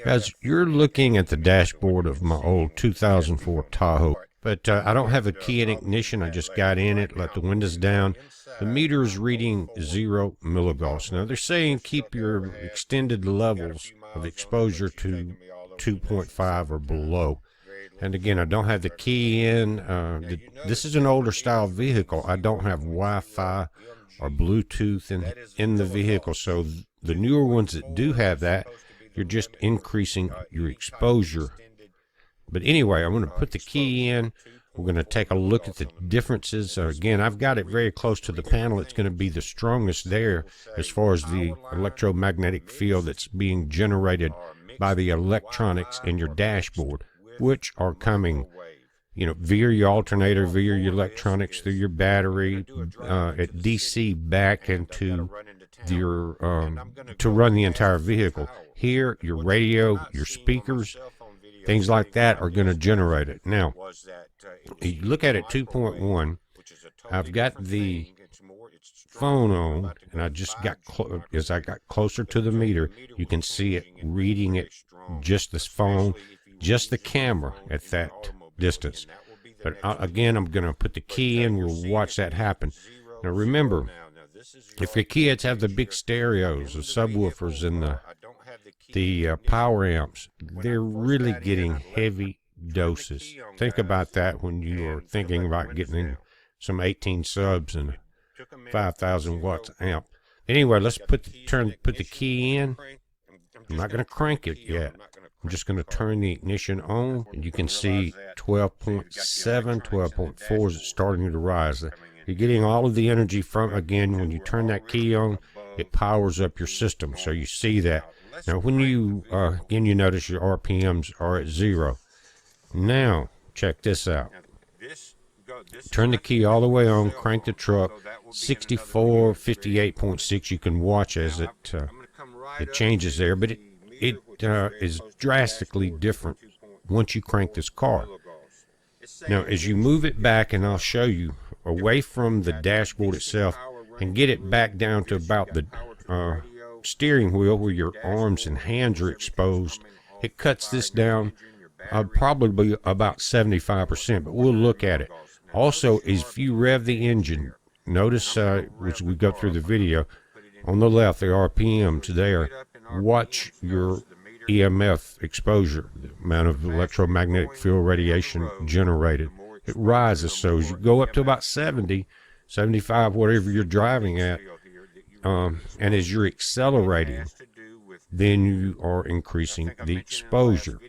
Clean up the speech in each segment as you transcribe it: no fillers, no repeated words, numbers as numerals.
Guys, you're looking at the dashboard of my old 2004 Tahoe, but I don't have a key in ignition. I just got in it, let the windows down. The meter is reading 0 milligauss. Now they're saying keep your extended levels of exposure to 2.5 or below. And again, I don't have the key in. This is an older style vehicle. I don't have Wi-Fi or Bluetooth in the vehicle. So the newer ones that do have that, you're just increasing your exposure. But anyway, I'm going to put the key in. We're going to take a look at the differences. Again, I've got it very close to the panel. It's going to be the strongest there as far as the electromagnetic field that's being generated by the electronics in your dashboard, which are coming, via your alternator, via your electronics, through your battery, at DC back into your to run the entire vehicle. Here, your radio, your speakers, things like that are going to generate it. Now, you look at it 2.1. I've got the phone on, and I just got as I got closer to the meter, you can see it reading it, just this phone, just the camera at that distance. But again, I'm going to put the key in. We'll watch that happen. Now remember, if your kids have the big stereos, the subwoofers, and the power amps, they're really getting heavy doses. Think about that when you are thinking about getting some 18 subs and 5,000 watts amp. Anyway, let's put the key in. I'm not going to crank it yet. I'm just going to turn the ignition on, and you can see 12.7, 12.4 is starting to rise. You're getting all of the energy from, again, when you turn that key on, it powers up your system. So you see that. Now, when you, again, you notice your RPMs are at 0. Now, check this out. Turn the key all the way on, crank the truck, 64, 58.6. You can watch as it changes there, but it is drastically different once you crank this car. Now, as you move it back, and I'll show you, away from the dashboard itself, and get it back down to about the steering wheel where your arms and hands are exposed, it cuts this down probably about 75%, but we'll look at it. Also, if you rev the engine, notice as we go through the video, on the left, the RPMs there, watch your EMF exposure, the amount of electromagnetic field radiation generated. It rises, so as you go up to about 70, 75, whatever you're driving at, and as you're accelerating, then you are increasing the exposure.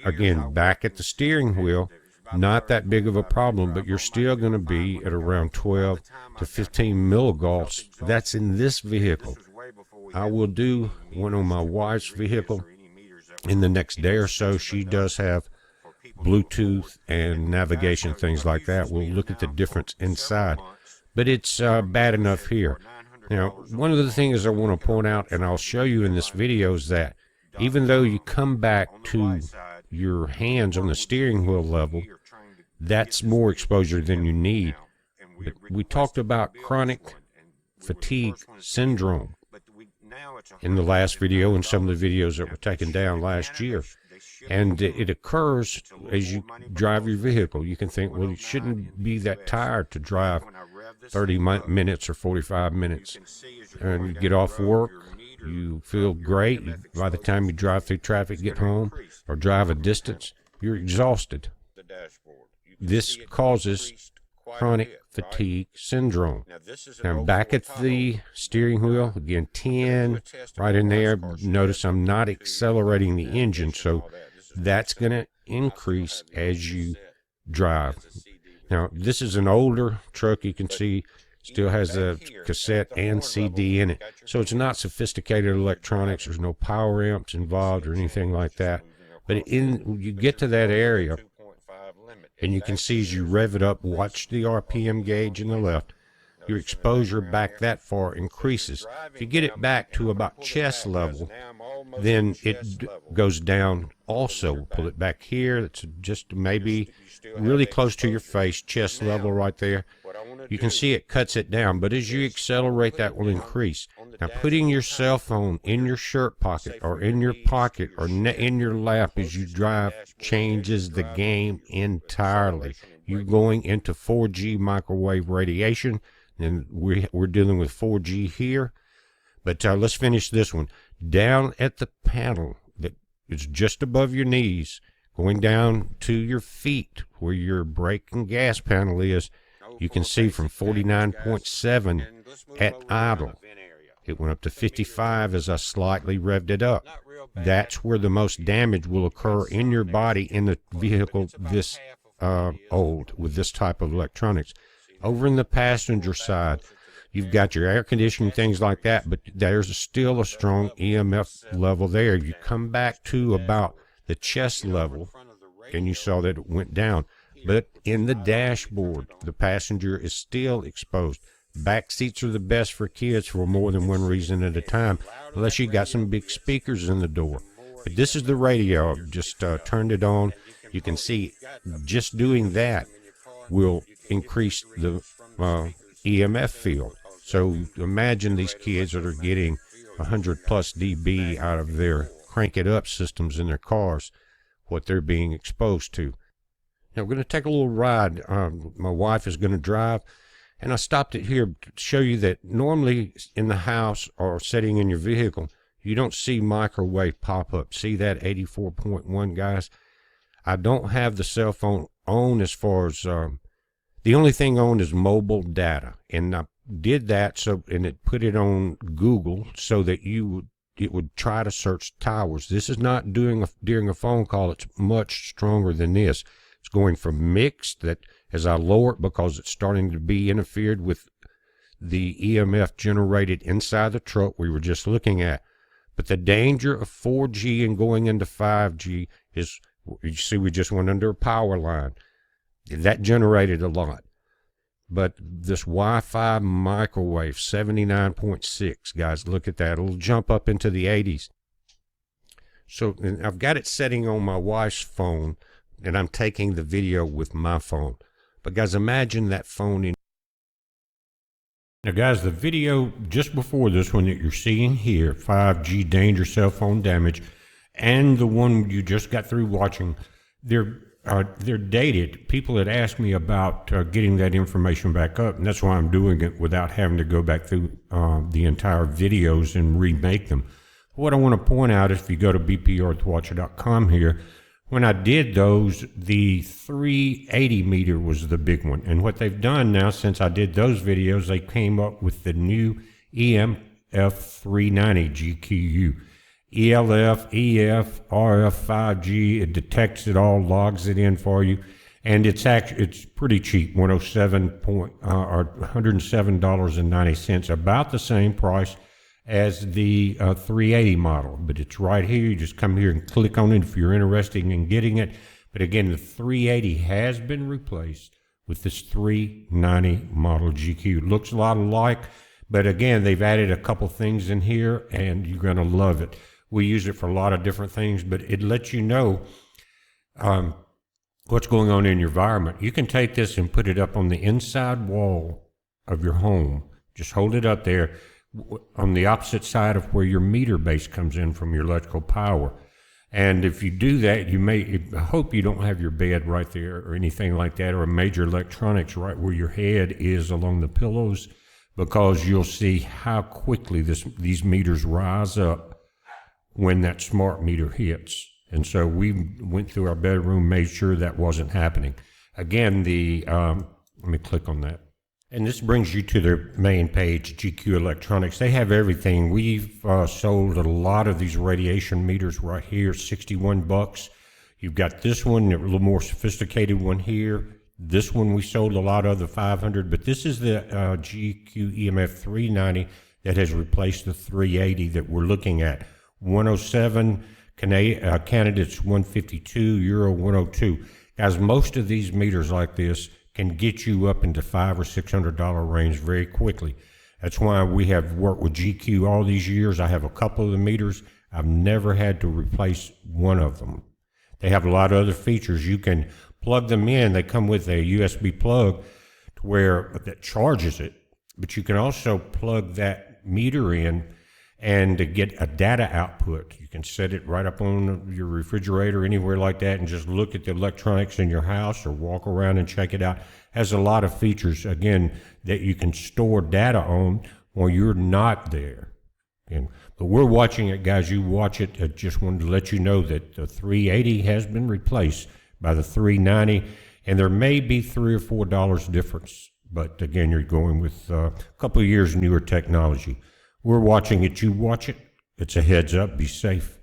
Again, back at the steering wheel, not that big of a problem, but you're still going to be at around 12 to 15 milligauss. That's in this vehicle. I will do one on my wife's vehicle in the next day or so. She does have Bluetooth and navigation, things like that. We'll look at the difference inside, but it's bad enough here. Now, one of the things I want to point out, and I'll show you in this video, is that even though you come back to your hands on the steering wheel level, that's more exposure than you need. But we talked about chronic fatigue syndrome in the last video and some of the videos that were taken down last year. And it occurs as you drive your vehicle. You can think, well, you shouldn't be that tired to drive 30 minutes or 45 minutes. And you get off work, you feel great. By the time you drive through traffic, get home, or drive a distance, you're exhausted. This causes chronic fatigue syndrome. Now, back at the steering wheel, again, 10, right in there. Notice I'm not accelerating the engine, so that's going to increase as you drive. Now, this is an older truck. You can see still has a cassette and CD in it. So it's not sophisticated electronics. There's no power amps involved or anything like that. But you get to that area, and you can see as you rev it up, watch the RPM gauge in the left, your exposure back that far increases. If you get it back to about chest level, then it goes down also. Pull it back here. It's just maybe really close to your face, chest level right there. You can see it cuts it down, but as you accelerate, that will increase. Now, putting your cell phone in your shirt pocket or in your pocket or in your lap as you drive changes the game entirely. You're going into 4G microwave radiation, and we're dealing with 4G here. But let's finish this one. Down at the panel that is just above your knees, going down to your feet where your brake and gas panel is, you can see from 49.7 at idle. It went up to 55 as I slightly revved it up. That's where the most damage will occur in your body in the vehicle this old with this type of electronics. Over in the passenger side, you've got your air conditioning, things like that, but there's still a strong EMF level there. You come back to about the chest level, and you saw that it went down. But in the dashboard, the passenger is still exposed. Back seats are the best for kids for more than one reason at a time, unless you got some big speakers in the door. But this is the radio. I've just turned it on. You can see just doing that will increase the EMF field. So imagine these kids that are getting 100 plus dB out of their crank it up systems in their cars, what they're being exposed to. Now we're going to take a little ride. My wife is going to drive, and I stopped it here to show you that normally in the house or sitting in your vehicle, you don't see microwave pop up. See that 84.1, guys? I don't have the cell phone on as far as the only thing on is mobile data, and I did that and it put it on Google so that it would try to search towers. This is not doing during a phone call. It's much stronger than this. It's going from mixed, that as I lower it because it's starting to be interfered with the EMF generated inside the truck we were just looking at. But the danger of 4G and going into 5G is, you see, we just went under a power line. That generated a lot. But this Wi-Fi microwave, 79.6, guys, look at that. It'll jump up into the 80s. So and I've got it setting on my wife's phone, and I'm taking the video with my phone. But guys, imagine that phone in. Now guys, the video just before this one that you're seeing here, 5G danger cell phone damage, and the one you just got through watching, they're dated. People had asked me about getting that information back up, and that's why I'm doing it without having to go back through the entire videos and remake them. What I want to point out is, if you go to bpearthwatcher.com here, when I did those, the 380 meter was the big one. And what they've done now, since I did those videos, they came up with the new EMF 390 GQU. ELF, EF, RF, 5G, it detects it all, logs it in for you, and it's pretty cheap, $107.90, about the same price as the 380 model, but it's right here. You just come here and click on it if you're interested in getting it. But again, the 380 has been replaced with this 390 model GQ. It looks a lot alike, but again, they've added a couple things in here, and you're going to love it. We use it for a lot of different things, but it lets you know what's going on in your environment. You can take this and put it up on the inside wall of your home. Just hold it up there on the opposite side of where your meter base comes in from your electrical power. And if you do that, I hope you don't have your bed right there or anything like that, or a major electronics right where your head is along the pillows, because you'll see how quickly these meters rise up when that smart meter hits. And so we went through our bedroom, made sure that wasn't happening. Again, let me click on that. And this brings you to their main page, GQ Electronics. They have everything. We've sold a lot of these radiation meters right here, $61. You've got this one, a little more sophisticated one here. This one we sold a lot of, the 500, but this is the GQ EMF 390 that has replaced the 380 that we're looking at. 107 Canada's 152, Euro 102. Guys, most of these meters like this can get you up into $500 or $600 range very quickly. That's why we have worked with GQ all these years. I have a couple of the meters. I've never had to replace one of them. They have a lot of other features. You can plug them in. They come with a USB plug where that charges it, but you can also plug that meter in and to get a data output. You can set it right up on your refrigerator, anywhere like that, and just look at the electronics in your house or walk around and check it out. Has a lot of features, again, that you can store data on while you're not there. But we're watching it, guys. You watch it. I just wanted to let you know that the 380 has been replaced by the 390, and there may be $3 or $4 difference. But again, you're going with a couple of years newer technology. We're watching it. You watch it. It's a heads up. Be safe.